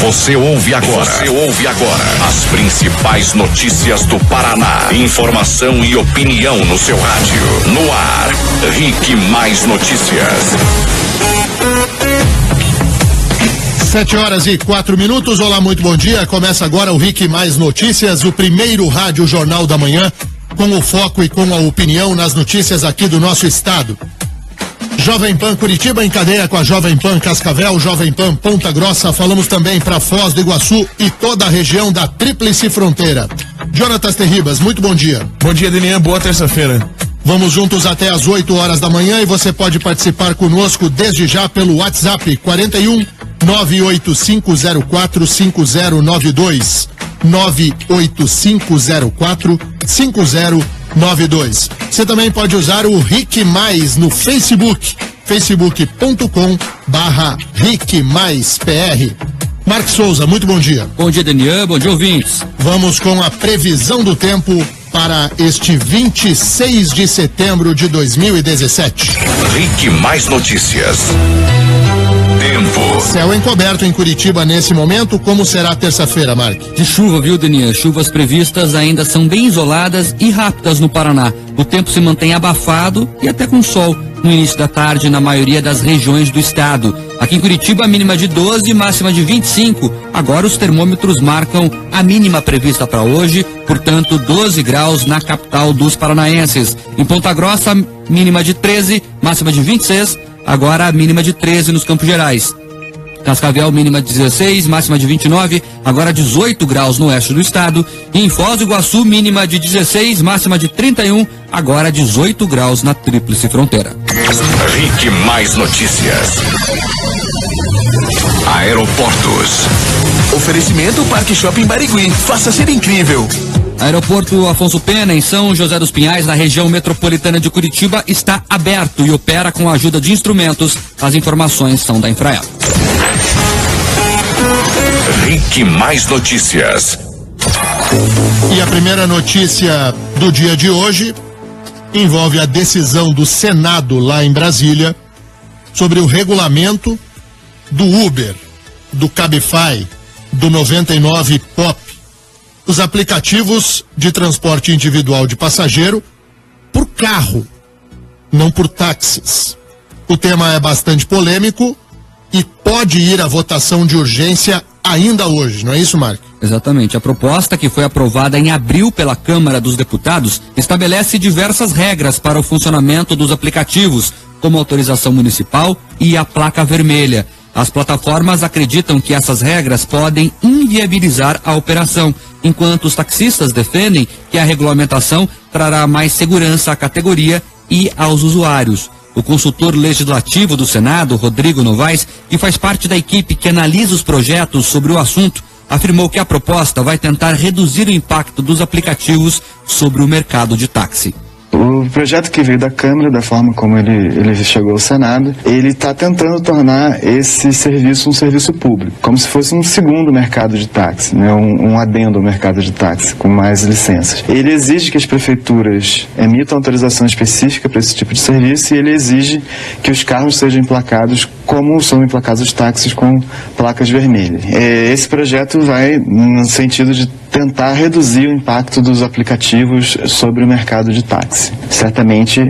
Você ouve agora as principais notícias do Paraná. Informação e opinião no seu rádio. No ar, Rick Mais Notícias. 7h04. Olá, muito bom dia. Começa agora o Rick Mais Notícias, o primeiro rádio jornal da manhã, com o foco e com a opinião nas notícias aqui do nosso estado. Jovem Pan Curitiba em cadeia com a Jovem Pan Cascavel, Jovem Pan Ponta Grossa. Falamos também para Foz do Iguaçu e toda a região da Tríplice Fronteira. Jonatas Terribas, muito bom dia. Bom dia, Denian. Boa terça-feira. Vamos juntos até às 8h da manhã e você pode participar conosco desde já pelo WhatsApp 41 98504 5092 98504 5092. Você também pode usar o Rick Mais no Facebook, facebook.com/RickMaisPR. Marcos Souza, muito bom dia. Bom dia, Denian. Bom dia, ouvintes. Vamos com a previsão do tempo para este 26 de setembro de 2017. Rick Mais Notícias. Tempo. Céu encoberto em Curitiba nesse momento. Como será terça-feira, Mark? De chuva, viu, Denian? Chuvas previstas ainda são bem isoladas e rápidas no Paraná. O tempo se mantém abafado e até com sol no início da tarde na maioria das regiões do estado. Aqui em Curitiba, a mínima de 12, máxima de 25. Agora os termômetros marcam a mínima prevista para hoje, portanto 12 graus na capital dos paranaenses. Em Ponta Grossa, mínima de 13, máxima de 26. Agora a mínima de 13 nos Campos Gerais. Cascavel, mínima de 16, máxima de 29, agora 18 graus no oeste do estado. E em Foz do Iguaçu, mínima de 16, máxima de 31, agora 18 graus na Tríplice Fronteira. Rick Mais Notícias. Aeroportos. Oferecimento Parque Shopping Barigui. Faça ser incrível. Aeroporto Afonso Pena, em São José dos Pinhais, na região metropolitana de Curitiba, está aberto e opera com a ajuda de instrumentos. As informações são da Infraero. Rick Mais Notícias. E a primeira notícia do dia de hoje envolve a decisão do Senado lá em Brasília sobre o regulamento do Uber, do Cabify, do 99 Pop, os aplicativos de transporte individual de passageiro por carro, não por táxis. O tema é bastante polêmico e pode ir à votação de urgência ainda hoje, não é isso, Marco? Exatamente. A proposta, que foi aprovada em abril pela Câmara dos Deputados, estabelece diversas regras para o funcionamento dos aplicativos, como autorização municipal e a placa vermelha. As plataformas acreditam que essas regras podem inviabilizar a operação, enquanto os taxistas defendem que a regulamentação trará mais segurança à categoria e aos usuários. O consultor legislativo do Senado, Rodrigo Novaes, que faz parte da equipe que analisa os projetos sobre o assunto, afirmou que a proposta vai tentar reduzir o impacto dos aplicativos sobre o mercado de táxi. O projeto que veio da Câmara, da forma como ele chegou ao Senado, ele está tentando tornar esse serviço um serviço público, como se fosse um segundo mercado de táxi, né? um adendo ao mercado de táxi, com mais licenças. Ele exige que as prefeituras emitam autorização específica para esse tipo de serviço e ele exige que os carros sejam emplacados como são emplacados os táxis, com placas vermelhas. Esse projeto vai no sentido de tentar reduzir o impacto dos aplicativos sobre o mercado de táxi. Certamente,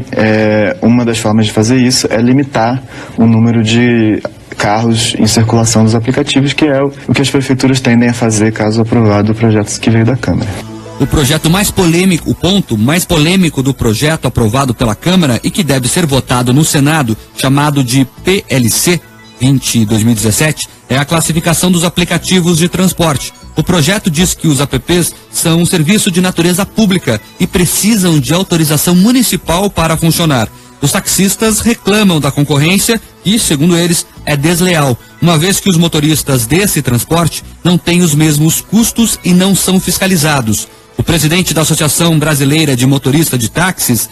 uma das formas de fazer isso é limitar o número de carros em circulação dos aplicativos, que é o que as prefeituras tendem a fazer caso aprovado o projeto que veio da Câmara. O projeto mais polêmico, o ponto mais polêmico do projeto aprovado pela Câmara e que deve ser votado no Senado, chamado de PLC 20/2017, é a classificação dos aplicativos de transporte. O projeto diz que os apps são um serviço de natureza pública e precisam de autorização municipal para funcionar. Os taxistas reclamam da concorrência e, segundo eles, é desleal, uma vez que os motoristas desse transporte não têm os mesmos custos e não são fiscalizados. O presidente da Associação Brasileira de Motorista de Táxis,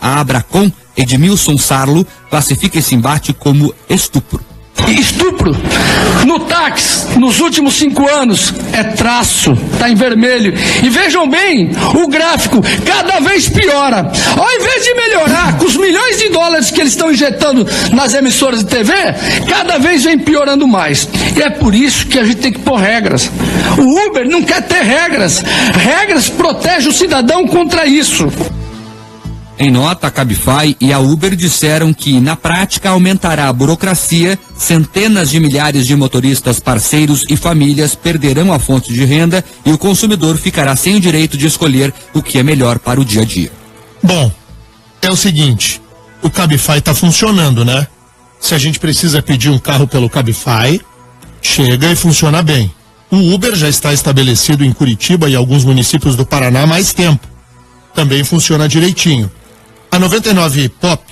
a Abracom, Edmilson Sarlo, classifica esse embate como estupro. Estupro no táxi nos últimos 5 anos é traço, tá em vermelho. E vejam bem, o gráfico cada vez piora. Ao invés de melhorar com os milhões de dólares que eles estão injetando nas emissoras de TV, cada vez vem piorando mais. E é por isso que a gente tem que pôr regras. O Uber não quer ter regras. Regras protegem o cidadão contra isso. Em nota, a Cabify e a Uber disseram que, na prática, aumentará a burocracia, centenas de milhares de motoristas parceiros e famílias perderão a fonte de renda e o consumidor ficará sem o direito de escolher o que é melhor para o dia a dia. Bom, é o seguinte, o Cabify está funcionando, né? Se a gente precisa pedir um carro pelo Cabify, chega e funciona bem. O Uber já está estabelecido em Curitiba e alguns municípios do Paraná há mais tempo. Também funciona direitinho. A 99 Pop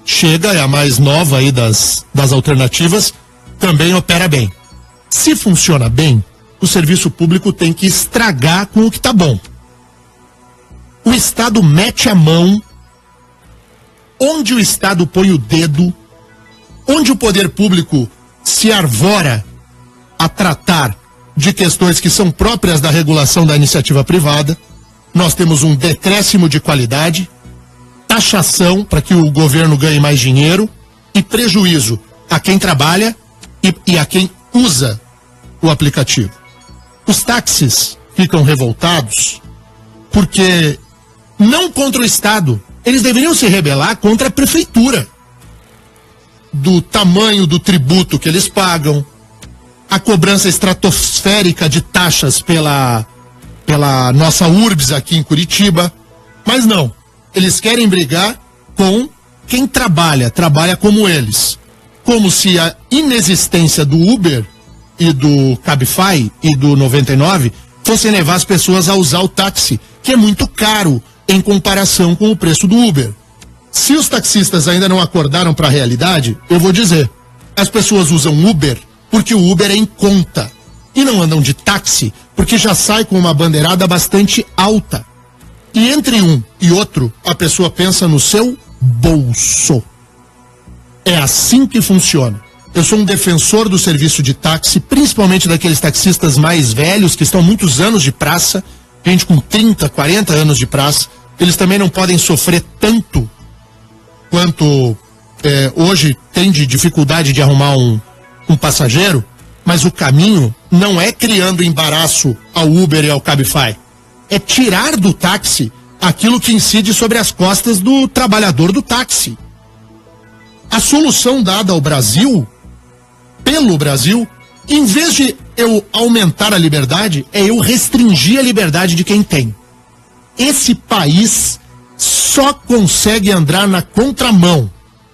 chega, é a mais nova aí das alternativas, também opera bem. Se funciona bem, o serviço público tem que estragar com o que está bom. O Estado mete a mão onde o Estado põe o dedo, onde o poder público se arvora a tratar de questões que são próprias da regulação da iniciativa privada. Nós temos um decréscimo de qualidade, taxação para que o governo ganhe mais dinheiro e prejuízo a quem trabalha e a quem usa o aplicativo. Os táxis ficam revoltados porque, não contra o Estado, eles deveriam se rebelar contra a prefeitura. Do tamanho do tributo que eles pagam, a cobrança estratosférica de taxas pela nossa URBS aqui em Curitiba, mas não, eles querem brigar com quem trabalha como eles, como se a inexistência do Uber e do Cabify e do 99 fossem levar as pessoas a usar o táxi, que é muito caro em comparação com o preço do Uber. Se os taxistas ainda não acordaram para a realidade, eu vou dizer, as pessoas usam Uber porque o Uber é em conta e não andam de táxi porque já sai com uma bandeirada bastante alta. E entre um e outro, a pessoa pensa no seu bolso. É assim que funciona. Eu sou um defensor do serviço de táxi, principalmente daqueles taxistas mais velhos, que estão há muitos anos de praça, gente com 30, 40 anos de praça. Eles também não podem sofrer tanto quanto hoje tem de dificuldade de arrumar um passageiro, mas o caminho não é criando embaraço ao Uber e ao Cabify. É tirar do táxi aquilo que incide sobre as costas do trabalhador do táxi. A solução dada ao Brasil, pelo Brasil, em vez de eu aumentar a liberdade, é eu restringir a liberdade de quem tem. Esse país só consegue andar na contramão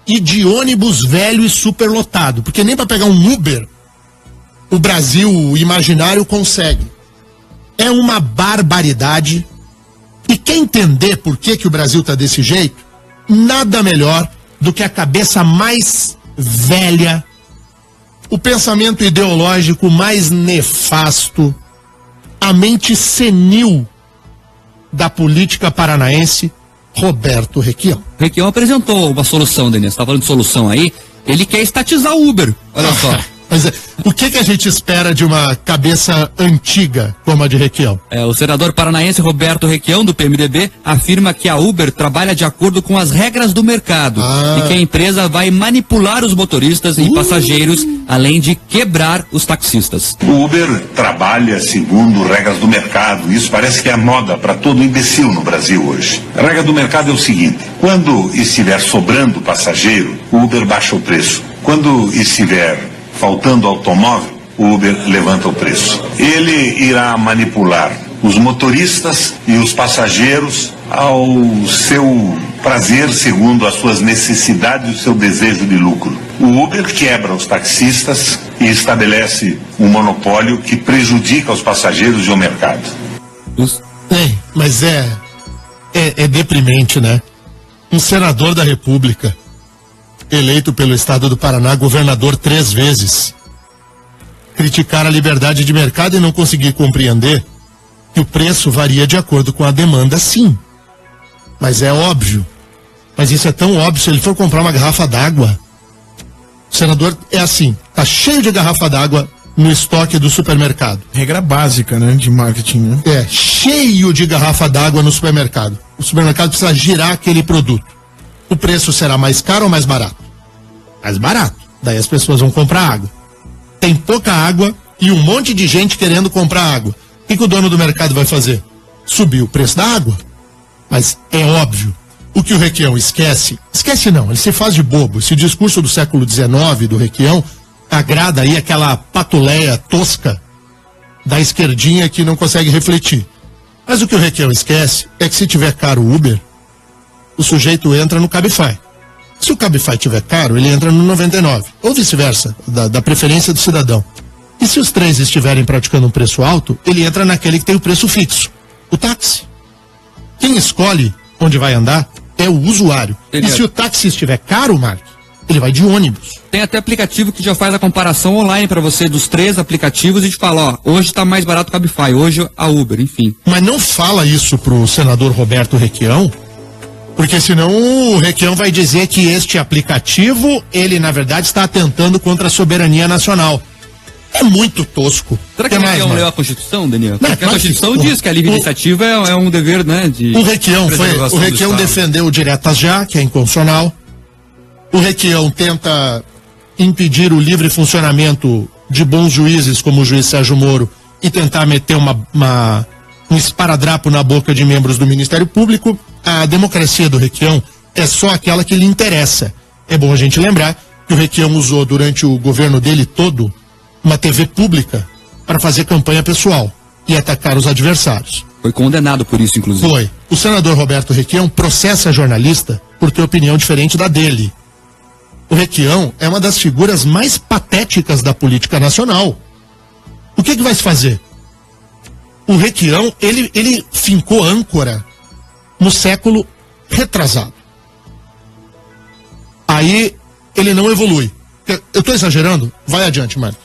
e de ônibus velho e superlotado, porque nem para pegar um Uber o Brasil imaginário consegue. É uma barbaridade. E quer entender por que o Brasil está desse jeito? Nada melhor do que a cabeça mais velha, o pensamento ideológico mais nefasto, a mente senil da política paranaense, Roberto Requião. Requião apresentou uma solução, Denise. Você tá falando de solução aí? Ele quer estatizar o Uber. Olha só. Mas o que a gente espera de uma cabeça antiga como a de Requião? O senador paranaense Roberto Requião, do PMDB, afirma que a Uber trabalha de acordo com as regras do mercado e que a empresa vai manipular os motoristas e passageiros, além de quebrar os taxistas. O Uber trabalha segundo regras do mercado. Isso parece que é a moda para todo imbecil no Brasil hoje. A regra do mercado é o seguinte: quando estiver sobrando passageiro, o Uber baixa o preço. Quando estiver faltando automóvel, o Uber levanta o preço. Ele irá manipular os motoristas e os passageiros ao seu prazer, segundo as suas necessidades e o seu desejo de lucro. O Uber quebra os taxistas e estabelece um monopólio que prejudica os passageiros e o mercado. Mas é deprimente, né? Um senador da República, eleito pelo estado do Paraná, governador 3 vezes, criticar a liberdade de mercado e não conseguir compreender que o preço varia de acordo com a demanda, sim. Mas é óbvio. Mas isso é tão óbvio, se ele for comprar uma garrafa d'água, O senador é assim, tá cheio de garrafa d'água no estoque do supermercado. Regra básica, né, de marketing, né? É, cheio de garrafa d'água no supermercado. O supermercado precisa girar aquele produto. O preço será mais caro ou mais barato? Mais barato. Daí as pessoas vão comprar água. Tem pouca água e um monte de gente querendo comprar água. O que o dono do mercado vai fazer? Subir o preço da água. Mas é óbvio. O que o Requião esquece não, ele se faz de bobo. Esse discurso do século XIX, do Requião, agrada aí aquela patuleia tosca da esquerdinha que não consegue refletir. Mas o que o Requião esquece é que se tiver caro o Uber, o sujeito entra no Cabify. Se o Cabify tiver caro, ele entra no 99. Ou vice-versa, da preferência do cidadão. E se os três estiverem praticando um preço alto, ele entra naquele que tem o preço fixo, o táxi. Quem escolhe onde vai andar é o usuário. E se o táxi estiver caro, Marcos, ele vai de ônibus. Tem até aplicativo que já faz a comparação online para você dos 3 aplicativos e te fala, ó, hoje tá mais barato o Cabify, hoje a Uber, enfim. Mas não fala isso pro senador Roberto Requião, porque senão o Requião vai dizer que este aplicativo, ele na verdade está atentando contra a soberania nacional. É muito tosco. Será que o Requião leu a Constituição, Daniel? Não, porque a Constituição diz que a livre iniciativa é um dever, né? O Requião defendeu o diretas já, que é inconstitucional. O Requião tenta impedir o livre funcionamento de bons juízes, como o juiz Sérgio Moro, e tentar meter um esparadrapo na boca de membros do Ministério Público. A democracia do Requião é só aquela que lhe interessa. É bom a gente lembrar que o Requião usou durante o governo dele todo uma TV pública para fazer campanha pessoal e atacar os adversários. Foi condenado por isso, inclusive. Foi. O senador Roberto Requião processa jornalista por ter opinião diferente da dele. O Requião é uma das figuras mais patéticas da política nacional. O que vai se fazer? O Requião, ele fincou âncora no século retrasado. Aí ele não evolui. Eu estou exagerando? Vai adiante, Marcos.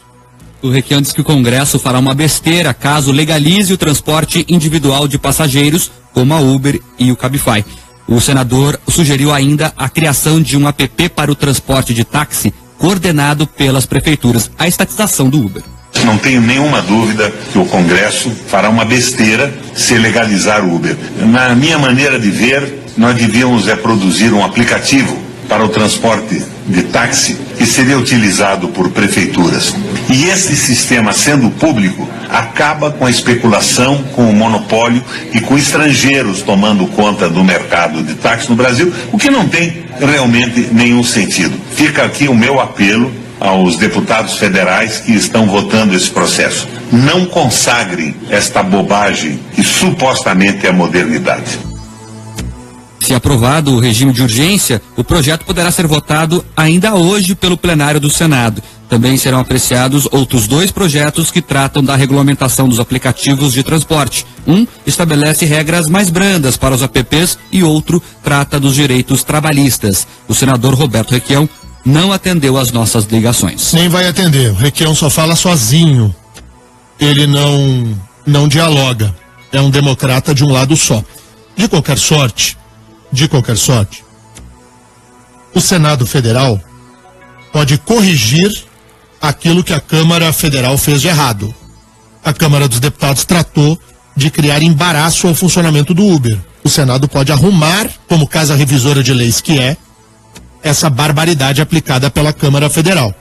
O Requião diz que o Congresso fará uma besteira caso legalize o transporte individual de passageiros, como a Uber e o Cabify. O senador sugeriu ainda a criação de um app para o transporte de táxi coordenado pelas prefeituras, a estatização do Uber. Não tenho nenhuma dúvida que o Congresso fará uma besteira se legalizar o Uber. Na minha maneira de ver, nós devíamos produzir um aplicativo para o transporte de táxi que seria utilizado por prefeituras. E esse sistema, sendo público, acaba com a especulação, com o monopólio e com estrangeiros tomando conta do mercado de táxi no Brasil, o que não tem realmente nenhum sentido. Fica aqui o meu apelo aos deputados federais que estão votando esse processo. Não consagrem esta bobagem que supostamente é a modernidade. Se aprovado o regime de urgência, o projeto poderá ser votado ainda hoje pelo plenário do Senado. Também serão apreciados outros 2 projetos que tratam da regulamentação dos aplicativos de transporte. Um estabelece regras mais brandas para os apps e outro trata dos direitos trabalhistas. O senador Roberto Requião não atendeu às nossas ligações. Nem vai atender. O Requião só fala sozinho. Ele não dialoga. É um democrata de um lado só. De qualquer sorte, o Senado Federal pode corrigir aquilo que a Câmara Federal fez de errado. A Câmara dos Deputados tratou de criar embaraço ao funcionamento do Uber. O Senado pode arrumar, como casa revisora de leis que é, essa barbaridade aplicada pela Câmara Federal.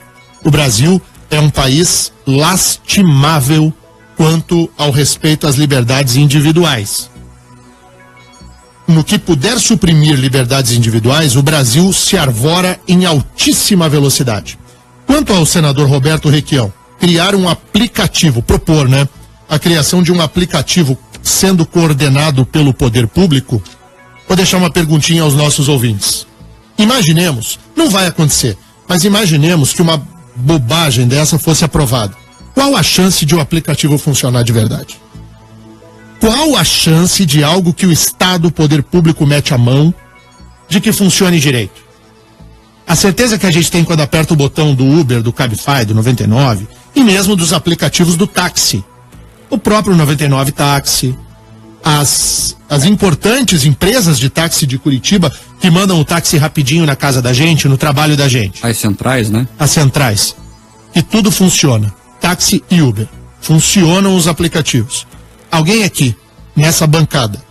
O Brasil é um país lastimável quanto ao respeito às liberdades individuais. No que puder suprimir liberdades individuais, o Brasil se arvora em altíssima velocidade. Quanto ao senador Roberto Requião, criar um aplicativo, propor, a criação de um aplicativo sendo coordenado pelo poder público, vou deixar uma perguntinha aos nossos ouvintes. Imaginemos, não vai acontecer, mas imaginemos que uma bobagem dessa fosse aprovada. Qual a chance de o aplicativo funcionar de verdade? Qual a chance de algo que o Estado, o poder público mete a mão, de que funcione direito? A certeza que a gente tem quando aperta o botão do Uber, do Cabify, do 99, e mesmo dos aplicativos do táxi. O próprio 99 Táxi, as importantes empresas de táxi de Curitiba que mandam o táxi rapidinho na casa da gente, no trabalho da gente. As centrais, né? As centrais. E tudo funciona. Táxi e Uber. Funcionam os aplicativos. Alguém aqui, nessa bancada,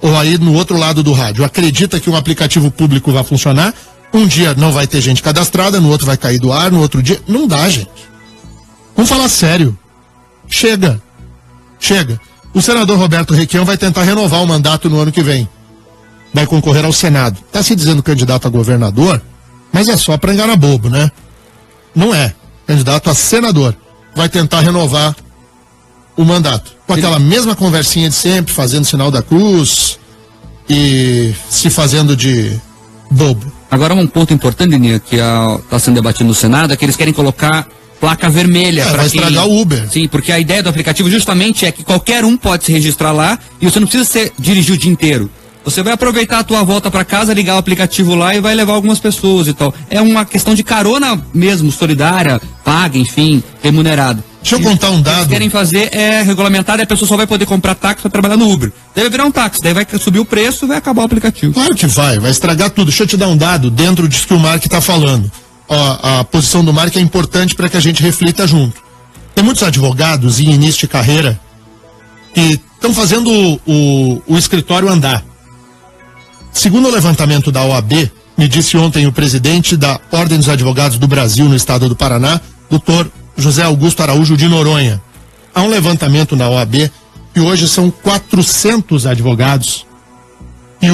ou aí no outro lado do rádio, acredita que um aplicativo público vai funcionar? Um dia não vai ter gente cadastrada, no outro vai cair do ar, no outro dia... Não dá, gente. Vamos falar sério. Chega. O senador Roberto Requião vai tentar renovar o mandato no ano que vem. Vai concorrer ao Senado. Está se dizendo candidato a governador, mas é só para enganar bobo, né? Não é. Candidato a senador. Vai tentar renovar o mandato. Com aquela mesma conversinha de sempre, fazendo sinal da cruz e se fazendo de bobo. Agora um ponto importante, Deninha, que está sendo debatido no Senado, é que eles querem colocar placa vermelha. Vai estragar o Uber. Sim, porque a ideia do aplicativo justamente é que qualquer um pode se registrar lá e você não precisa dirigir o dia inteiro. Você vai aproveitar a tua volta para casa, ligar o aplicativo lá e vai levar algumas pessoas e tal. É uma questão de carona mesmo, solidária, paga, enfim, remunerada. Deixa eu contar um dado. O que eles querem fazer é regulamentar e a pessoa só vai poder comprar táxi para trabalhar no Uber. Deve virar um táxi, daí vai subir o preço e vai acabar o aplicativo. Claro que vai estragar tudo. Deixa eu te dar um dado dentro disso que o Mark está falando. A posição do Mark é importante para que a gente reflita junto. Tem muitos advogados em início de carreira que estão fazendo o escritório andar. Segundo o levantamento da OAB, me disse ontem o presidente da Ordem dos Advogados do Brasil no estado do Paraná, doutor José Augusto Araújo de Noronha. Há um levantamento na OAB que hoje são 400 advogados que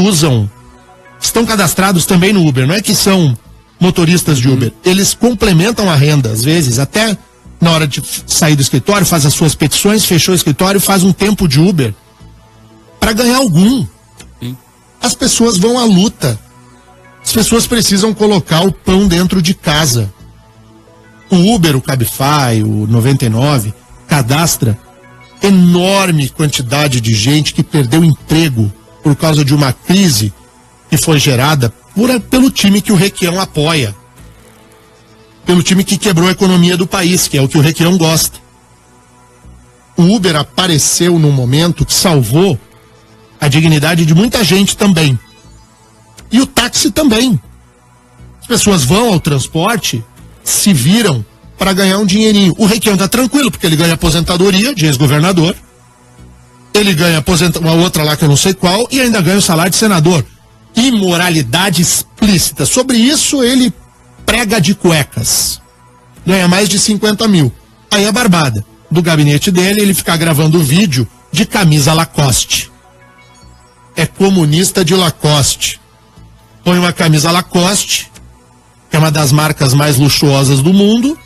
estão cadastrados também no Uber. Não é que são motoristas de Uber. Eles complementam a renda, às vezes, até na hora de sair do escritório, faz as suas petições, fechou o escritório, faz um tempo de Uber para ganhar algum. Sim. As pessoas vão à luta. As pessoas precisam colocar o pão dentro de casa. O Uber, o Cabify, o 99, cadastra enorme quantidade de gente que perdeu emprego por causa de uma crise que foi gerada pelo time que o Requião apoia. Pelo time que quebrou a economia do país, que é o que o Requião gosta. O Uber apareceu num momento que salvou a dignidade de muita gente também. E o táxi também. As pessoas vão ao transporte, se viram para ganhar um dinheirinho. O Requião tá tranquilo, porque ele ganha aposentadoria de ex-governador, ele ganha uma outra lá que eu não sei qual, e ainda ganha o salário de senador. Imoralidade explícita. Sobre isso ele prega de cuecas. Ganha mais de 50 mil. Aí a barbada do gabinete dele, ele fica gravando vídeo de camisa Lacoste. É comunista de Lacoste. Põe uma camisa Lacoste, que é uma das marcas mais luxuosas do mundo,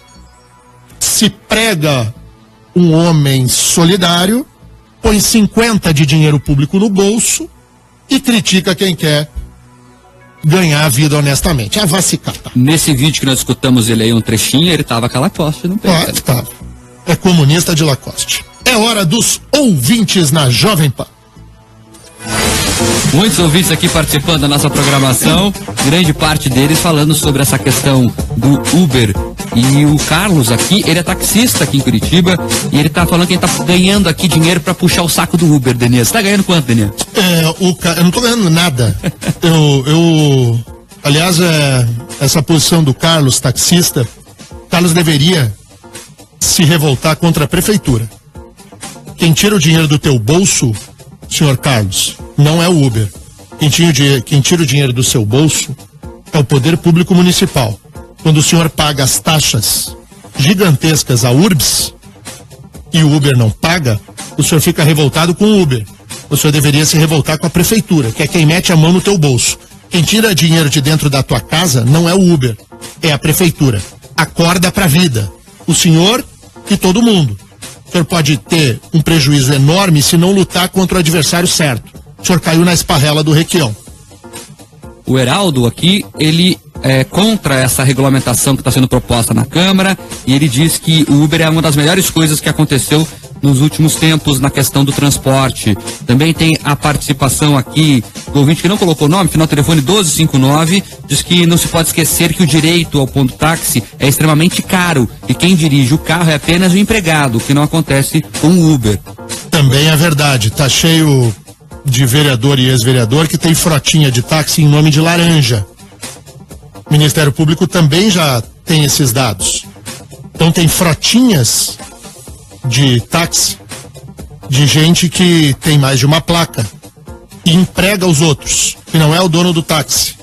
se prega um homem solidário, põe 50 de dinheiro público no bolso e critica quem quer ganhar a vida honestamente. Vai se catar. Nesse vídeo que nós escutamos ele aí, um trechinho, ele tava com a Lacoste, não tem? Tava. É comunista de Lacoste. É hora dos ouvintes na Jovem Pan. Muitos ouvintes aqui participando da nossa programação, grande parte deles falando sobre essa questão do Uber. E o Carlos aqui, ele é taxista aqui em Curitiba, e ele tá falando que ele tá ganhando aqui dinheiro pra puxar o saco do Uber, Denias. Você tá ganhando quanto, Denias? Eu não tô ganhando nada. Aliás, essa posição do Carlos, taxista, Carlos deveria se revoltar contra a prefeitura. Quem tira o dinheiro do teu bolso, senhor Carlos, não é o Uber. Quem tira o dinheiro do seu bolso é o poder público municipal. Quando o senhor paga as taxas gigantescas à URBS e o Uber não paga, o senhor fica revoltado com o Uber. O senhor deveria se revoltar com a prefeitura, que é quem mete a mão no teu bolso. Quem tira dinheiro de dentro da tua casa não é o Uber, é a prefeitura. Acorda pra vida. O senhor e todo mundo. O senhor pode ter um prejuízo enorme se não lutar contra o adversário certo. O senhor caiu na esparrela do Requião. O Heraldo aqui, ele é contra essa regulamentação que está sendo proposta na Câmara, e ele diz que o Uber é uma das melhores coisas que aconteceu nos últimos tempos na questão do transporte. Também tem a participação aqui do ouvinte que não colocou o nome, final telefone 1259, diz que não se pode esquecer que o direito ao ponto táxi é extremamente caro e quem dirige o carro é apenas o empregado, o que não acontece com o Uber. Também é verdade, tá cheio de vereador e ex-vereador que tem frotinha de táxi em nome de laranja. O Ministério Público também já tem esses dados. Então tem frotinhas de táxi de gente que tem mais de uma placa e emprega os outros, que não é o dono do táxi,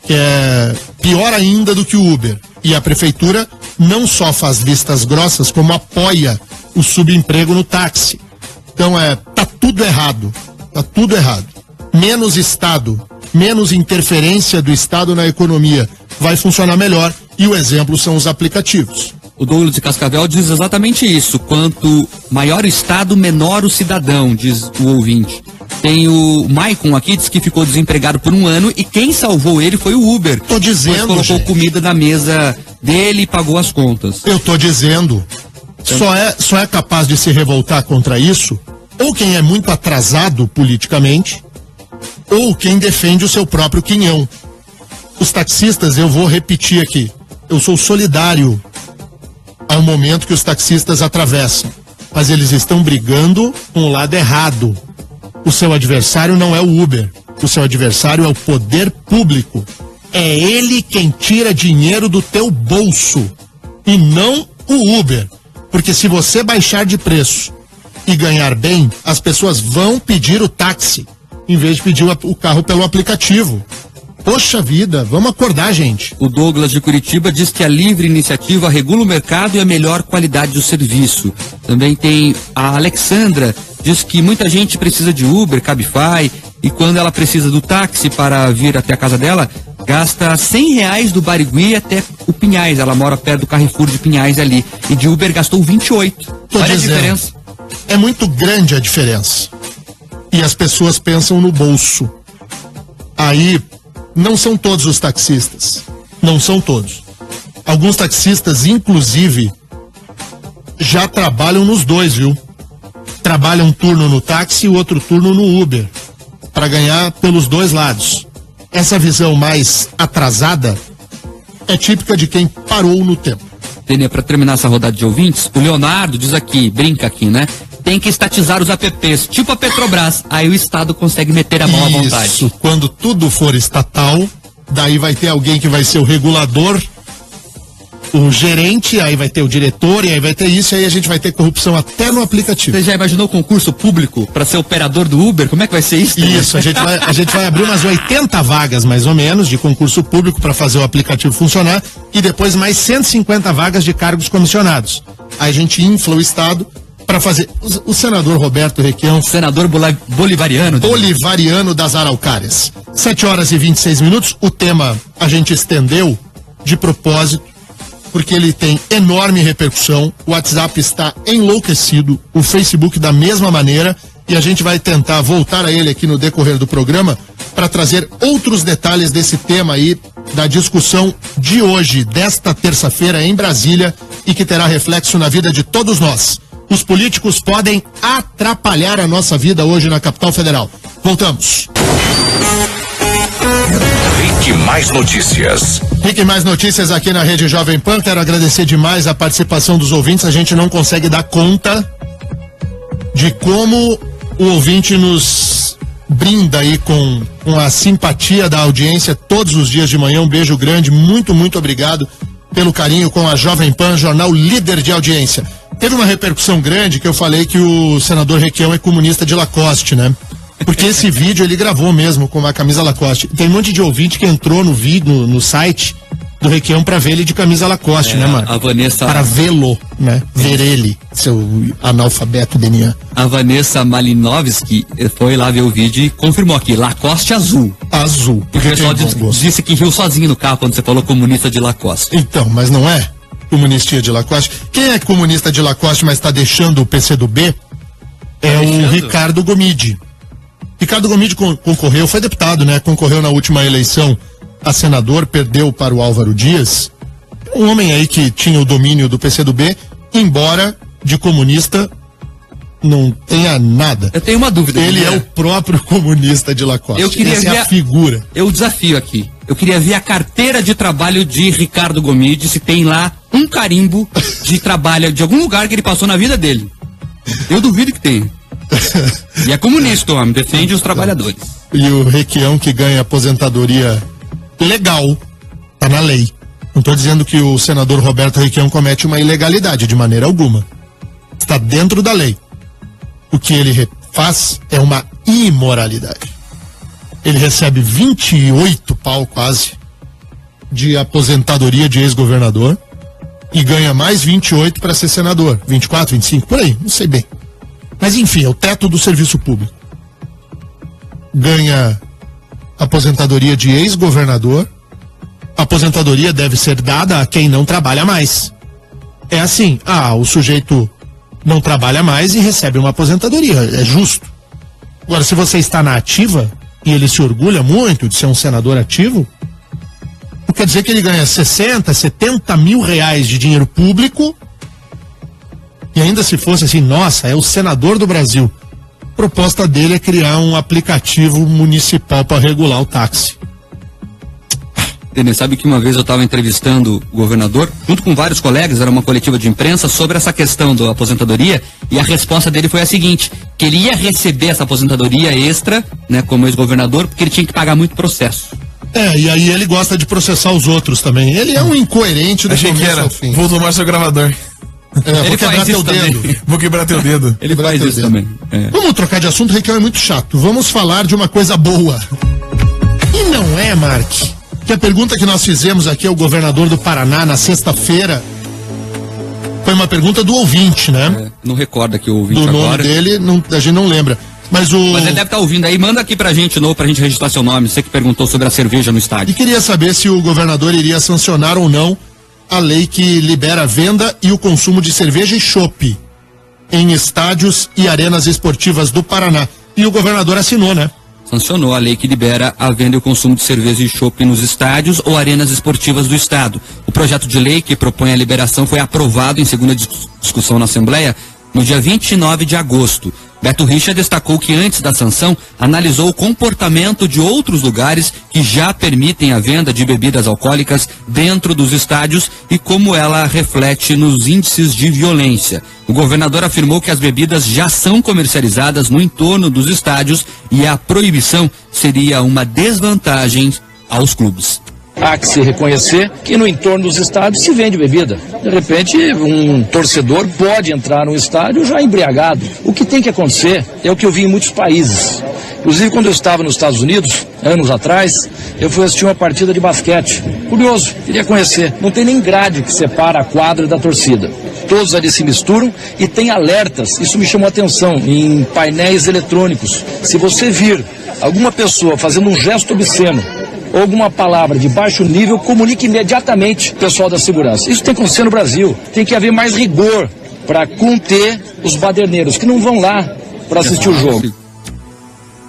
que é pior ainda do que o Uber. E a prefeitura não só faz vistas grossas, como apoia o subemprego no táxi. Então tá tudo errado. Tá tudo errado. Menos Estado, menos interferência do Estado na economia vai funcionar melhor, e o exemplo são os aplicativos. O Douglas de Cascavel diz exatamente isso. Quanto maior o Estado, menor o cidadão, diz o ouvinte. Tem o Maicon aqui, diz que ficou desempregado por 1 ano e quem salvou ele foi o Uber. Tô dizendo, pois colocou gente, comida na mesa dele e pagou as contas. Eu tô dizendo. Só é capaz de se revoltar contra isso ou quem é muito atrasado politicamente ou quem defende o seu próprio quinhão. Os taxistas, eu vou repetir aqui, eu sou solidário ao momento que os taxistas atravessam, mas eles estão brigando com o lado errado. O seu adversário não é o Uber, o seu adversário é o poder público. É ele quem tira dinheiro do teu bolso e não o Uber. Porque se você baixar de preço e ganhar bem, as pessoas vão pedir o táxi em vez de pedir o carro pelo aplicativo. Poxa vida, vamos acordar, gente. O Douglas de Curitiba diz que a livre iniciativa regula o mercado e a melhor qualidade do serviço. Também tem a Alexandra, diz que muita gente precisa de Uber, Cabify, e quando ela precisa do táxi para vir até a casa dela, gasta R$100 do Barigui até o Pinhais. Ela mora perto do Carrefour de Pinhais ali. E de Uber gastou 28. Olha a diferença. É muito grande a diferença. E as pessoas pensam no bolso. Aí, não são todos os taxistas. Não são todos. Alguns taxistas, inclusive, já trabalham nos dois, viu? Trabalham um turno no táxi e o outro turno no Uber, para ganhar pelos dois lados. Essa visão mais atrasada é típica de quem parou no tempo. Tênia, para terminar essa rodada de ouvintes, o Leonardo diz aqui, brinca aqui, né? Tem que estatizar os apps, tipo a Petrobras, aí o Estado consegue meter a mão à vontade. Isso, quando tudo for estatal, daí vai ter alguém que vai ser o regulador, o gerente, aí vai ter o diretor, e aí vai ter isso, e aí a gente vai ter corrupção até no aplicativo. Você já imaginou concurso público para ser operador do Uber? Como é que vai ser isso? Isso, a gente vai abrir umas 80 vagas, mais ou menos, de concurso público para fazer o aplicativo funcionar, e depois mais 150 vagas de cargos comissionados. Aí a gente infla o Estado para fazer. O senador Roberto Requião, senador bolivariano. Bolivariano das Araucárias. 7h26. O tema a gente estendeu de propósito, porque ele tem enorme repercussão. O WhatsApp está enlouquecido, o Facebook da mesma maneira, e a gente vai tentar voltar a ele aqui no decorrer do programa para trazer outros detalhes desse tema aí, da discussão de hoje, desta terça-feira em Brasília, e que terá reflexo na vida de todos nós. Os políticos podem atrapalhar a nossa vida hoje na capital federal. Voltamos. Rick Mais Notícias. Rick Mais Notícias aqui na Rede Jovem Pan. Quero agradecer demais a participação dos ouvintes. A gente não consegue dar conta de como o ouvinte nos brinda aí com a simpatia da audiência todos os dias de manhã. Um beijo grande, muito, muito obrigado pelo carinho com a Jovem Pan, jornal líder de audiência. Teve uma repercussão grande que eu falei que o senador Requião é comunista de Lacoste, né? Porque esse vídeo ele gravou mesmo com uma camisa Lacoste. Tem um monte de ouvinte que entrou no vídeo, no site do Requião para ver ele de camisa Lacoste, né, mano? A Vanessa... Para vê-lo, né? Ver ele, seu analfabeto DNA. A Vanessa Malinovski foi lá ver o vídeo e confirmou aqui, Lacoste azul. Azul. Porque o pessoal disse que riu sozinho no carro quando você falou comunista de Lacoste. Então, mas não é comunistia de Lacoste. Quem é comunista de Lacoste, mas está deixando o PCdoB? É o Ricardo Gomide. Ricardo Gomide concorreu, foi deputado, né? Concorreu na última eleição a senador, perdeu para o Álvaro Dias. Um homem aí que tinha o domínio do PCdoB, embora de comunista não tenha nada. Eu tenho uma dúvida. Ele é o próprio comunista de Lacoste. Eu queria Essa ver é a figura. Eu desafio aqui. Eu queria ver a carteira de trabalho de Ricardo Gomide, se tem lá um carimbo de trabalho de algum lugar que ele passou na vida dele. Eu duvido que tenha. E é comunista, homem, defende os trabalhadores. E o Requião, que ganha aposentadoria legal, tá na lei. Não estou dizendo que o senador Roberto Requião comete uma ilegalidade, de maneira alguma. Está dentro da lei. O que ele faz é uma imoralidade. Ele recebe 28 pau quase de aposentadoria de ex-governador e ganha mais 28 para ser senador. 24, 25, por aí, não sei bem. Mas enfim, é o teto do serviço público. Ganha aposentadoria de ex-governador. A aposentadoria deve ser dada a quem não trabalha mais. É assim, o sujeito não trabalha mais e recebe uma aposentadoria, é justo. Agora, se você está na ativa, e ele se orgulha muito de ser um senador ativo, quer dizer que ele ganha 60, 70 mil reais de dinheiro público, e ainda se fosse assim, nossa, é o senador do Brasil. A proposta dele é criar um aplicativo municipal para regular o táxi. Entendeu? Sabe que uma vez eu estava entrevistando o governador, junto com vários colegas, era uma coletiva de imprensa, sobre essa questão da aposentadoria, e a resposta dele foi a seguinte, que ele ia receber essa aposentadoria extra, né, como ex-governador, porque ele tinha que pagar muito processo. E aí ele gosta de processar os outros também. Ele é um incoerente do começo ao fim. Vou tomar seu gravador. Vou quebrar teu dedo. Vou quebrar teu dedo. Ele faz isso também. Vamos trocar de assunto, Requião é muito chato. Vamos falar de uma coisa boa. E não é, Mark, que a pergunta que nós fizemos aqui ao governador do Paraná na sexta-feira foi uma pergunta do ouvinte, né? Não recorda que o ouvinte agora. Do nome dele, a gente não lembra. Mas ele deve estar ouvindo aí, manda aqui pra gente de novo, pra gente registrar seu nome, você que perguntou sobre a cerveja no estádio. E queria saber se o governador iria sancionar ou não a lei que libera a venda e o consumo de cerveja e chopp em estádios e arenas esportivas do Paraná. E o governador assinou, né? Sancionou a lei que libera a venda e o consumo de cerveja e chopp nos estádios ou arenas esportivas do estado. O projeto de lei que propõe a liberação foi aprovado em segunda discussão na Assembleia no dia 29 de agosto. Beto Richa destacou que antes da sanção analisou o comportamento de outros lugares que já permitem a venda de bebidas alcoólicas dentro dos estádios e como ela reflete nos índices de violência. O governador afirmou que as bebidas já são comercializadas no entorno dos estádios e a proibição seria uma desvantagem aos clubes. Há que se reconhecer que no entorno dos estádios se vende bebida. De repente, um torcedor pode entrar no estádio já embriagado. O que tem que acontecer é o que eu vi em muitos países. Inclusive, quando eu estava nos Estados Unidos, anos atrás, eu fui assistir uma partida de basquete. Curioso, queria conhecer. Não tem nem grade que separa a quadra da torcida. Todos ali se misturam e tem alertas. Isso me chamou a atenção em painéis eletrônicos. Se você vir alguma pessoa fazendo um gesto obsceno, ou alguma palavra de baixo nível, comunique imediatamente o pessoal da segurança. Isso tem que acontecer no Brasil. Tem que haver mais rigor para conter os baderneiros que não vão lá para assistir o jogo.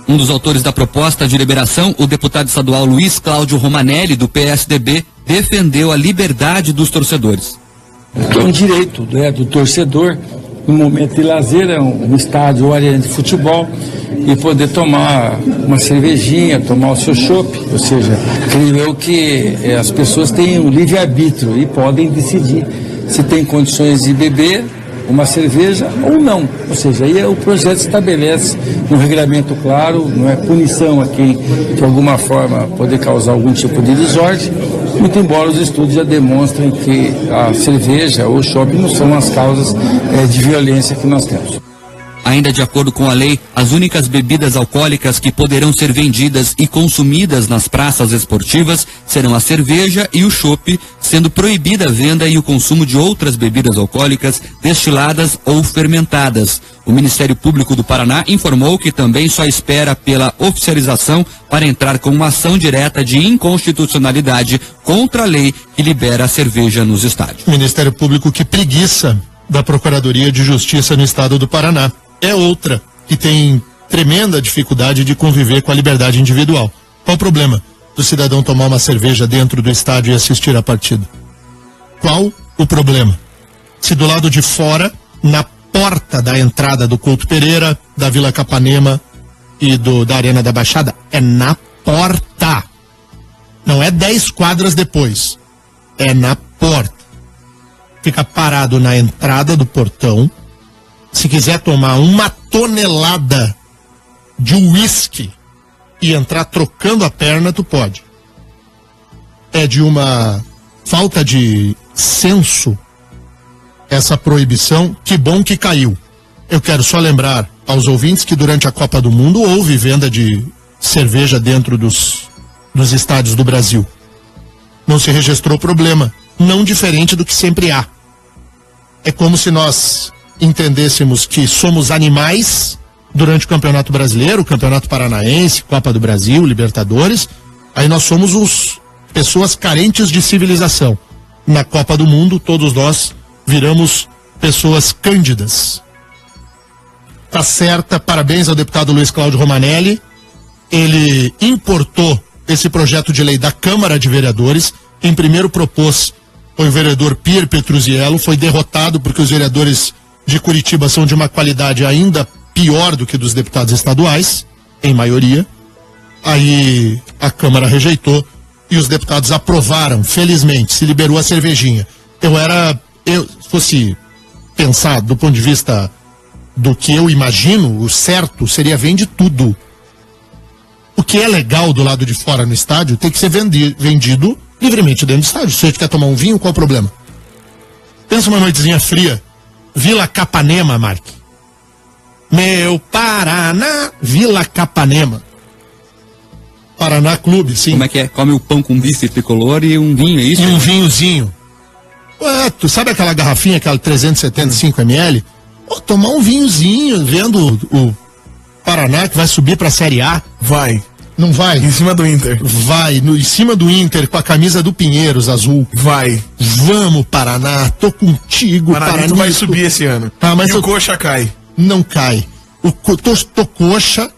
Um dos autores da proposta de liberação, o deputado estadual Luiz Cláudio Romanelli, do PSDB, defendeu a liberdade dos torcedores. É um direito do torcedor, no momento de lazer, um estádio ou arena de futebol, e poder tomar uma cervejinha, tomar o seu chopp. Ou seja, creio eu que as pessoas têm um livre-arbítrio e podem decidir se tem condições de beber uma cerveja ou não. Ou seja, aí o projeto estabelece um regulamento claro, não é punição a quem de alguma forma poder causar algum tipo de desordem, muito embora os estudos já demonstrem que a cerveja ou o chopp não são as causas de violência que nós temos. Ainda de acordo com a lei, as únicas bebidas alcoólicas que poderão ser vendidas e consumidas nas praças esportivas serão a cerveja e o chopp, sendo proibida a venda e o consumo de outras bebidas alcoólicas destiladas ou fermentadas. O Ministério Público do Paraná informou que também só espera pela oficialização para entrar com uma ação direta de inconstitucionalidade contra a lei que libera a cerveja nos estádios. Ministério Público, que preguiça da Procuradoria de Justiça no estado do Paraná. É outra que tem tremenda dificuldade de conviver com a liberdade individual. Qual o problema do cidadão tomar uma cerveja dentro do estádio e assistir a partida? Qual o problema? Se do lado de fora, na porta da entrada do Couto Pereira, da Vila Capanema e da Arena da Baixada, é na porta. Não é 10 quadras depois. É na porta. Fica parado na entrada do portão. Se quiser tomar uma tonelada de uísque e entrar trocando a perna, tu pode. É de uma falta de senso essa proibição. Que bom que caiu. Eu quero só lembrar aos ouvintes que durante a Copa do Mundo houve venda de cerveja dentro dos estádios do Brasil. Não se registrou problema, não diferente do que sempre há. É como se nós entendêssemos que somos animais durante o Campeonato Brasileiro, o Campeonato Paranaense, Copa do Brasil, Libertadores. Aí nós somos pessoas carentes de civilização. Na Copa do Mundo, todos nós viramos pessoas cândidas. Tá certa, parabéns ao deputado Luiz Cláudio Romanelli. Ele importou esse projeto de lei da Câmara de Vereadores. Quem primeiro propôs foi o vereador Pier Petruziello, foi derrotado porque os vereadores de Curitiba são de uma qualidade ainda pior do que dos deputados estaduais, em maioria. Aí a Câmara rejeitou e os deputados aprovaram, felizmente, se liberou a cervejinha. Se fosse pensar do ponto de vista do que eu imagino, o certo seria vende tudo. O que é legal do lado de fora no estádio tem que ser vendido livremente dentro do estádio. Se você quer tomar um vinho, qual o problema? Pensa uma noitezinha fria. Vila Capanema, Mark. Meu Paraná, Vila Capanema. Paraná Clube, sim. Como é que é? Come o pão com bife tricolor e um vinho, é isso? E um vinhozinho. Ué, tu sabe aquela garrafinha, aquela 375 ml? Pô, tomar um vinhozinho, vendo o Paraná que vai subir pra Série A. Vai. Não vai? Em cima do Inter. Vai, em cima do Inter, com a camisa do Pinheiros azul. Vai. Vamos, Paraná, tô contigo, Paraná. Tu vai subir esse ano. Tá, mas e o Coxa cai. Não cai. Tô Coxa,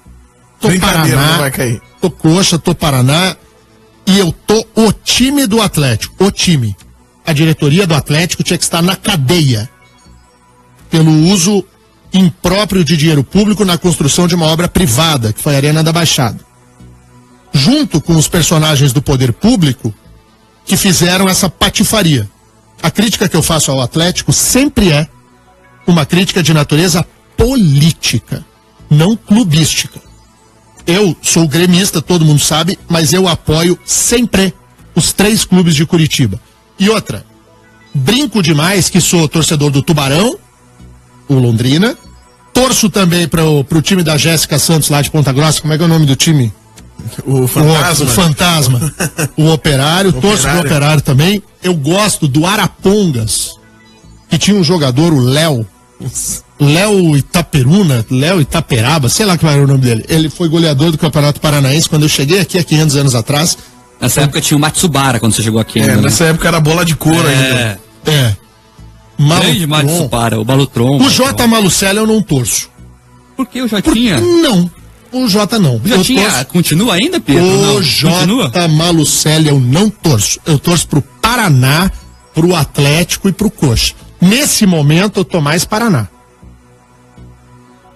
tô Paraná. Não vai cair. Tô Coxa, tô Paraná. E eu tô o time do Atlético. O time. A diretoria do Atlético tinha que estar na cadeia pelo uso impróprio de dinheiro público na construção de uma obra privada, que foi a Arena da Baixada. Junto com os personagens do poder público que fizeram essa patifaria. A crítica que eu faço ao Atlético sempre é uma crítica de natureza política, não clubística. Eu sou gremista, todo mundo sabe, mas eu apoio sempre os 3 clubes de Curitiba. E outra, brinco demais que sou torcedor do Tubarão, o Londrina, torço também pro time da Jéssica Santos lá de Ponta Grossa. Como é que é o nome do time? O Fantasma. O Fantasma. O Operário, torço pro Operário também. Eu gosto do Arapongas, que tinha um jogador, o Léo Itaperaba, sei lá que era o nome dele. Ele foi goleador do Campeonato Paranaense quando eu cheguei aqui há 500 anos atrás. Nessa época tinha o Matsubara quando você chegou aqui. Nessa época era bola de couro ainda. Grande Matsubara, o Balutron. O J. Malucelli eu não torço. Por que o Jotinha? Não. O J não. O Jotinha continua ainda, Pedro? O J. Malucelli eu não torço. Eu torço pro Paraná, pro Atlético e pro Coxa. Nesse momento eu tô mais Paraná.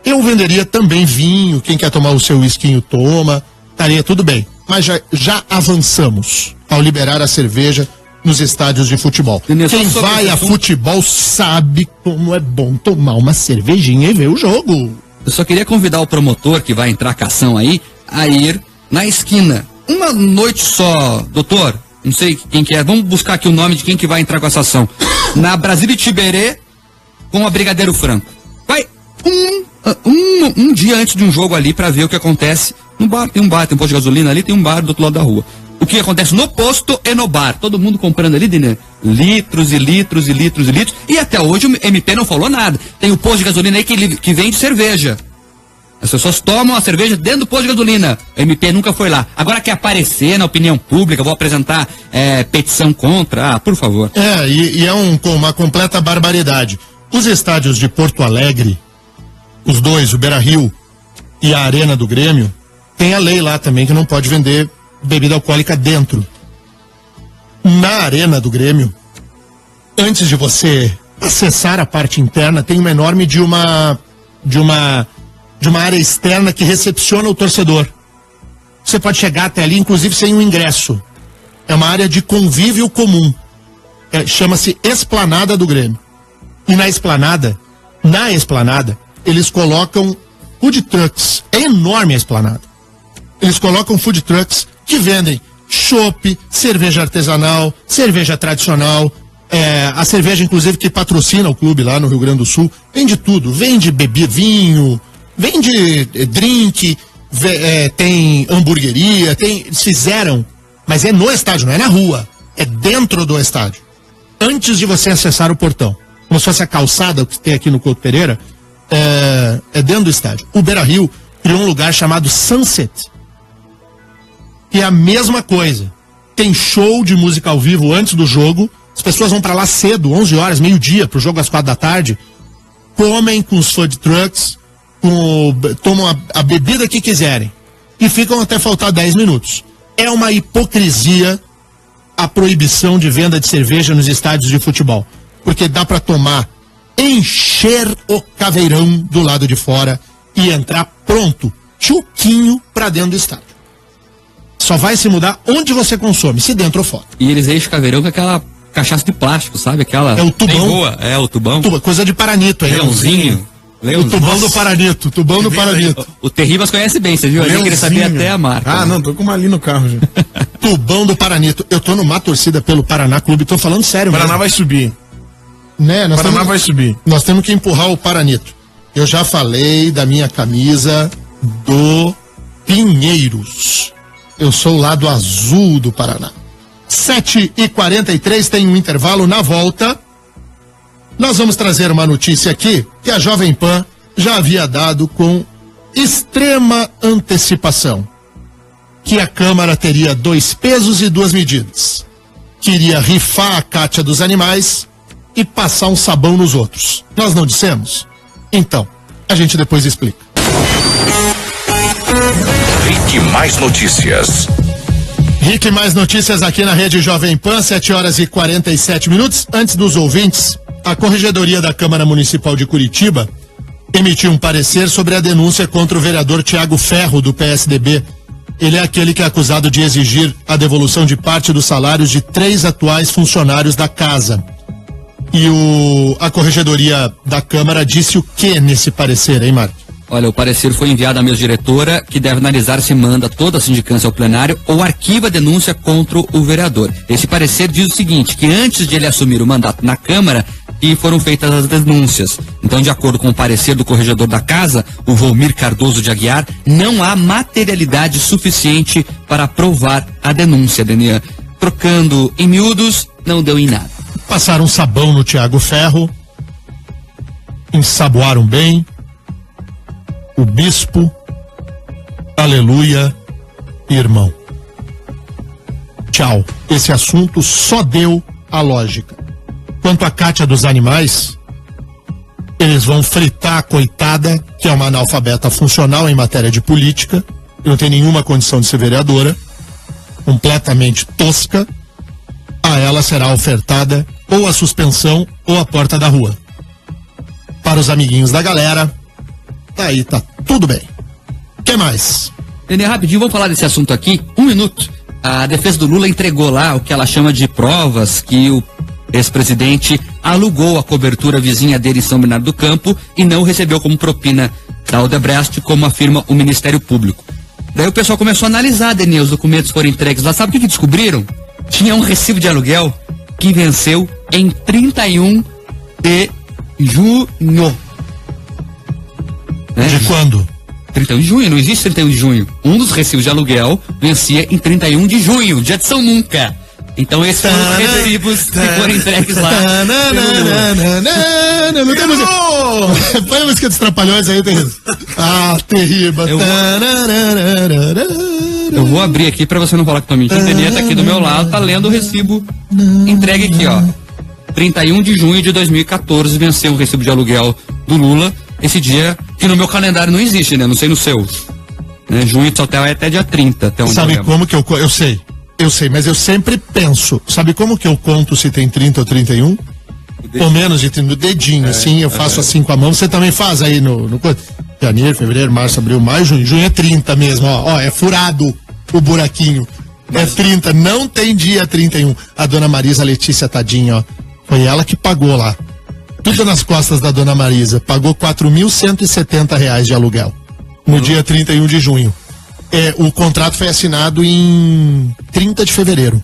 Eu venderia também vinho, quem quer tomar o seu whiskinho toma, estaria tudo bem. Mas já avançamos ao liberar a cerveja nos estádios de futebol. Quem vai a futebol sabe como é bom tomar uma cervejinha e ver o jogo. Eu só queria convidar o promotor que vai entrar com a ação aí a ir na esquina. Uma noite só, doutor, não sei quem que é, vamos buscar aqui o nome de quem que vai entrar com essa ação. Na Brasília Tiberê com a Brigadeiro Franco. Vai um dia antes de um jogo ali pra ver o que acontece no bar. Tem um posto de gasolina ali, tem um bar do outro lado da rua. O que acontece no posto e no bar. Todo mundo comprando ali, né? Litros e litros e litros e litros. E até hoje o MP não falou nada. Tem o posto de gasolina aí que vende cerveja. As pessoas tomam a cerveja dentro do posto de gasolina. O MP nunca foi lá. Agora quer aparecer na opinião pública, vou apresentar petição contra. Por favor. E é uma completa barbaridade. Os estádios de Porto Alegre, os dois, o Beira-Rio e a Arena do Grêmio, tem a lei lá também que não pode vender bebida alcoólica dentro. Na Arena do Grêmio, antes de você acessar a parte interna, tem uma enorme de uma área externa que recepciona o torcedor. Você pode chegar até ali, inclusive sem um ingresso. É uma área de convívio comum. Chama-se Esplanada do Grêmio. E na esplanada, eles colocam food trucks. É enorme a esplanada. Eles colocam food trucks que vendem chopp, cerveja artesanal, cerveja tradicional, a cerveja, inclusive, que patrocina o clube lá no Rio Grande do Sul. Vende tudo. Vende bebida, vinho, vende drink, tem hamburgueria, eles fizeram, mas é no estádio, não é na rua. É dentro do estádio. Antes de você acessar o portão. Como se fosse a calçada que tem aqui no Couto Pereira, é dentro do estádio. O Beira-Rio criou um lugar chamado Sunset, que é a mesma coisa. Tem show de música ao vivo antes do jogo, as pessoas vão pra lá cedo, 11 horas, meio-dia, pro jogo às 4 da tarde, comem com os food trucks, tomam a bebida que quiserem, e ficam até faltar 10 minutos. É uma hipocrisia a proibição de venda de cerveja nos estádios de futebol, porque dá pra tomar, encher o caveirão do lado de fora e entrar pronto, tchuquinho, pra dentro do estádio. Só vai se mudar onde você consome, se dentro ou fora. E eles enchem o caveirão com aquela cachaça de plástico, sabe? Aquela... É o tubão. Boa. É o tubão. Coisa de Paranito aí. Leãozinho. O tubão do Paranito. Tubão do Paranito. O Terribas conhece bem, você viu? Eu queria saber até a marca. Ah, não, tô com uma ali no carro já. Tubão do Paranito. Eu tô numa torcida pelo Paraná Clube, tô falando sério. O Paraná vai subir. Né? Paraná vai subir. Nós temos que empurrar o Paranito. Eu já falei da minha camisa do Pinheiros. Eu sou o lado azul do Paraná. 7h43, tem um intervalo. Na volta, nós vamos trazer uma notícia aqui que a Jovem Pan já havia dado com extrema antecipação. Que a Câmara teria 2 pesos e 2 medidas. Queria rifar a Cátia dos animais e passar um sabão nos outros. Nós não dissemos? Então, a gente depois explica. Rick Mais Notícias. Rick Mais Notícias aqui na Rede Jovem Pan, 7h47. Antes dos ouvintes, a Corregedoria da Câmara Municipal de Curitiba emitiu um parecer sobre a denúncia contra o vereador Tiago Ferro, do PSDB. Ele é aquele que é acusado de exigir a devolução de parte dos salários de 3 atuais funcionários da casa. E a Corregedoria da Câmara disse o que nesse parecer, hein, Marcos? Olha, o parecer foi enviado à mesa diretora, que deve analisar se manda toda a sindicância ao plenário ou arquiva a denúncia contra o vereador. Esse parecer diz o seguinte, que antes de ele assumir o mandato na Câmara, e foram feitas as denúncias. Então, de acordo com o parecer do corregedor da casa, o Volmir Cardoso de Aguiar, não há materialidade suficiente para aprovar a denúncia, Daniel. Trocando em miúdos, não deu em nada. Passaram sabão no Tiago Ferro, ensaboaram bem, o bispo, aleluia, irmão. Tchau. Esse assunto só deu a lógica. Quanto à Cátia dos animais, eles vão fritar a coitada, que é uma analfabeta funcional em matéria de política, não tem nenhuma condição de ser vereadora, completamente tosca. A ela será ofertada ou a suspensão ou a porta da rua. Para os amiguinhos da galera, tá aí, tá tudo bem. O que mais? Daniel, rapidinho, vamos falar desse assunto aqui. 1 minuto. A defesa do Lula entregou lá o que ela chama de provas que o ex-presidente alugou a cobertura vizinha dele em São Bernardo do Campo e não recebeu como propina da Odebrecht, como afirma o Ministério Público. Daí o pessoal começou a analisar, Daniel, os documentos foram entregues lá. Sabe o que descobriram? Tinha um recibo de aluguel que venceu em 31 de junho. De quando? 31 de junho, não existe 31 de junho. Um dos recibos de aluguel vencia em 31 de junho, dia de São Nunca. Então esses foram os recibos que foram entregues lá. Não tem música. Põe a música dos Trapalhões aí, Tereza. Ah, terrível. Eu vou abrir aqui pra você não falar que tô mentindo. Daniel tá aqui do meu lado, tá lendo o recibo entregue aqui, ó. 31 de junho de 2014 venceu o recibo de aluguel do Lula. Esse dia que no meu calendário não existe, né? Não sei no seu. Né? Junho só é até dia 30. Até sabe como que eu sei? Eu sei, mas eu sempre penso, sabe como que eu conto se tem 30 ou 31? Ou menos de 30, no dedinho, assim, eu faço assim com a mão. Você também faz aí no janeiro, fevereiro, março, abril, maio, junho. Junho é 30 mesmo, ó, é furado o buraquinho. É 30, não tem dia 31. A dona Marisa Letícia, tadinha, ó, foi ela que pagou lá. Tudo nas costas da dona Marisa. Pagou R$ 4.170 de aluguel. no dia 31 de junho. O contrato foi assinado em 30 de fevereiro.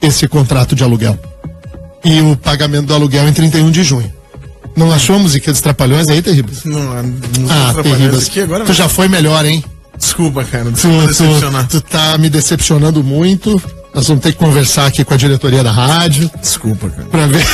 Esse contrato de aluguel. E o pagamento do aluguel em 31 de junho. Não achou a música dos Trapalhões aí, Terribas? Não, Terribas. Tu já foi melhor, hein? Desculpa, cara. Decepcionar. Tu tá me decepcionando muito. Nós vamos ter que conversar aqui com a diretoria da rádio. Desculpa, cara. Pra ver.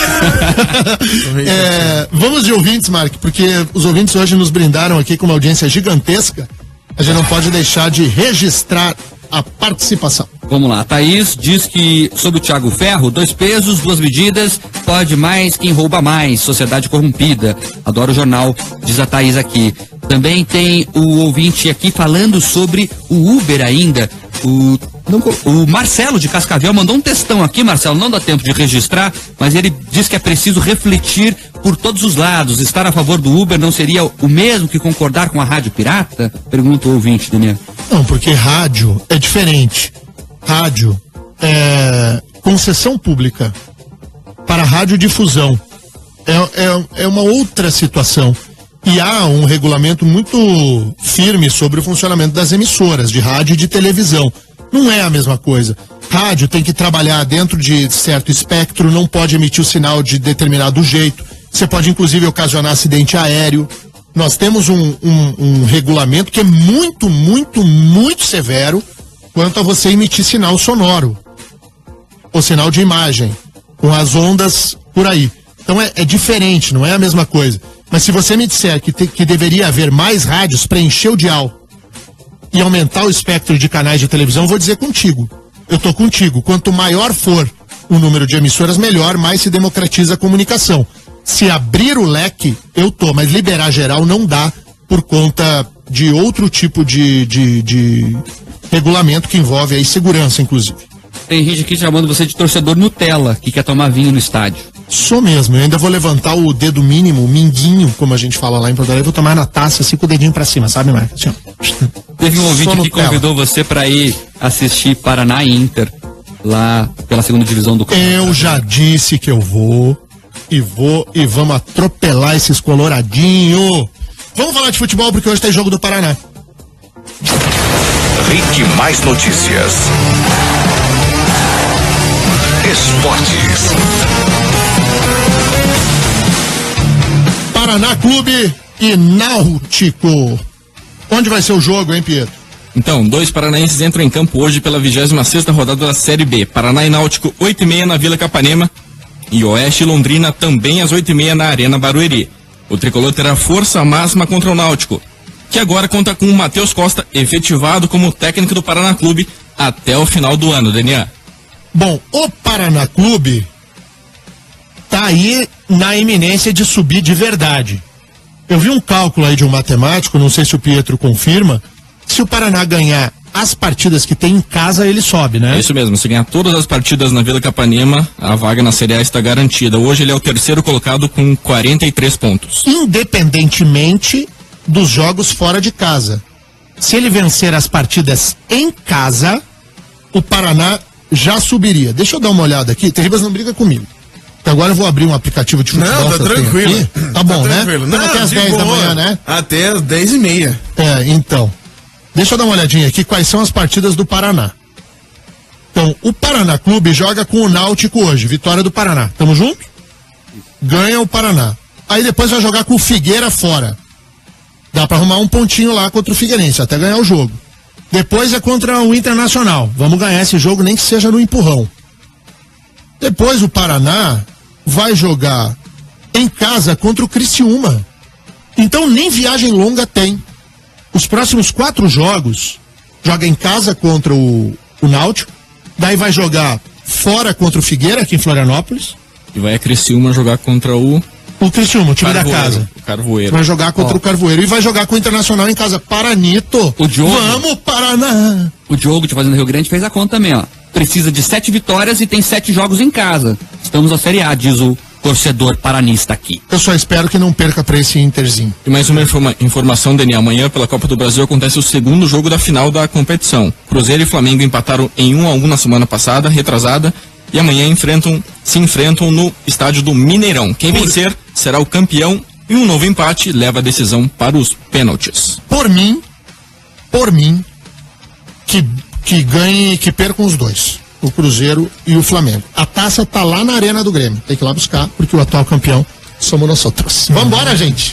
Vamos de ouvintes, Mark, porque os ouvintes hoje nos brindaram aqui com uma audiência gigantesca. A gente não pode deixar de registrar a participação. Vamos lá, Thaís diz que sobre o Thiago Ferro, 2 pesos, 2 medidas, pode mais quem rouba mais, sociedade corrompida. Adoro o jornal, diz a Thaís aqui. Também tem o ouvinte aqui falando sobre o Uber ainda. O Marcelo de Cascavel mandou um textão aqui, Marcelo, não dá tempo de registrar, mas ele diz que é preciso refletir por todos os lados. Estar a favor do Uber não seria o mesmo que concordar com a rádio pirata? Pergunta o ouvinte, Daniel. Não, porque rádio é diferente. Rádio é concessão pública para radiodifusão. É uma outra situação. E há um regulamento muito firme sobre o funcionamento das emissoras de rádio e de televisão. Não é a mesma coisa. Rádio tem que trabalhar dentro de certo espectro, não pode emitir o sinal de determinado jeito. Você pode, inclusive, ocasionar acidente aéreo. Nós temos um regulamento que é muito, muito, muito severo quanto a você emitir sinal sonoro ou sinal de imagem com as ondas por aí. Então é diferente, não é a mesma coisa. Mas se você me disser que deveria haver mais rádios para encher o dial e aumentar o espectro de canais de televisão, eu vou dizer contigo. Eu tô contigo. Quanto maior for o número de emissoras, melhor, mais se democratiza a comunicação. Se abrir o leque, eu tô, mas liberar geral não dá por conta de outro tipo de regulamento que envolve aí segurança, inclusive. Tem gente aqui chamando você de torcedor Nutella, que quer tomar vinho no estádio. Sou mesmo, eu ainda vou levantar o dedo mínimo, o minguinho, como a gente fala lá em Porto Alegre, vou tomar na taça, assim, com o dedinho pra cima, sabe, Marcos? Assim, teve um ouvinte que convidou você pra ir assistir Paraná e Inter, lá pela 2ª divisão do campeonato. Eu já disse que eu vou e vamos atropelar esses coloradinhos. Vamos falar de futebol, porque hoje tem jogo do Paraná. Rick Mais Notícias. Esportes. Paraná Clube e Náutico. Onde vai ser o jogo, hein, Pietro? Então, 2 paranaenses entram em campo hoje pela 26ª rodada da Série B. Paraná e Náutico, 8h30 na Vila Capanema. E Oeste e Londrina também às 8h30 na Arena Barueri. O tricolor terá força máxima contra o Náutico, que agora conta com o Matheus Costa efetivado como técnico do Paraná Clube até o final do ano, Daniel. Bom, o Paraná Clube tá aí na iminência de subir de verdade. Eu vi um cálculo aí de um matemático, não sei se o Pietro confirma, se o Paraná ganhar as partidas que tem em casa, ele sobe, né? É isso mesmo, se ganhar todas as partidas na Vila Capanema, a vaga na Série A está garantida. Hoje ele é o 3º colocado com 43 pontos. Independentemente dos jogos fora de casa. Se ele vencer as partidas em casa, o Paraná já subiria. Deixa eu dar uma olhada aqui. Terribas não briga comigo. Agora eu vou abrir um aplicativo de futebol. Não, tá tranquilo. Tá bom, tranquilo, né? Não, até às 10 da manhã, né? Até às 10h30. Então. Deixa eu dar uma olhadinha aqui quais são as partidas do Paraná. Então, o Paraná Clube joga com o Náutico hoje. Vitória do Paraná. Tamo junto? Ganha o Paraná. Aí depois vai jogar com o Figueira fora. Dá pra arrumar um pontinho lá contra o Figueirense, até ganhar o jogo. Depois é contra o Internacional. Vamos ganhar esse jogo, nem que seja no empurrão. Depois o Paraná vai jogar em casa contra o Criciúma. Então nem viagem longa tem. Os próximos 4 jogos, joga em casa contra o Náutico, daí vai jogar fora contra o Figueira, aqui em Florianópolis. E vai a Criciúma jogar contra o Criciúma, o time da casa. O Carvoeiro. Vai jogar contra o Carvoeiro e vai jogar com o Internacional em casa. Paranito! O Diogo, vamos, Paraná! O Diogo, de Fazenda Rio Grande, fez a conta também, ó. Precisa de 7 vitórias e tem 7 jogos em casa. Estamos na Série A, diz o torcedor paranista aqui. Eu só espero que não perca pra esse Interzinho. E mais uma informação, Daniel. Amanhã, pela Copa do Brasil, acontece o 2º jogo da final da competição. Cruzeiro e Flamengo empataram em 1-1 na semana passada, retrasada, e amanhã se enfrentam no estádio do Mineirão. Quem vencer será o campeão e um novo empate leva a decisão para os pênaltis. Por mim, que ganhe, que percam os dois, o Cruzeiro e o Flamengo. A taça tá lá na Arena do Grêmio, tem que ir lá buscar, porque o atual campeão somos nós outros. Vambora, gente!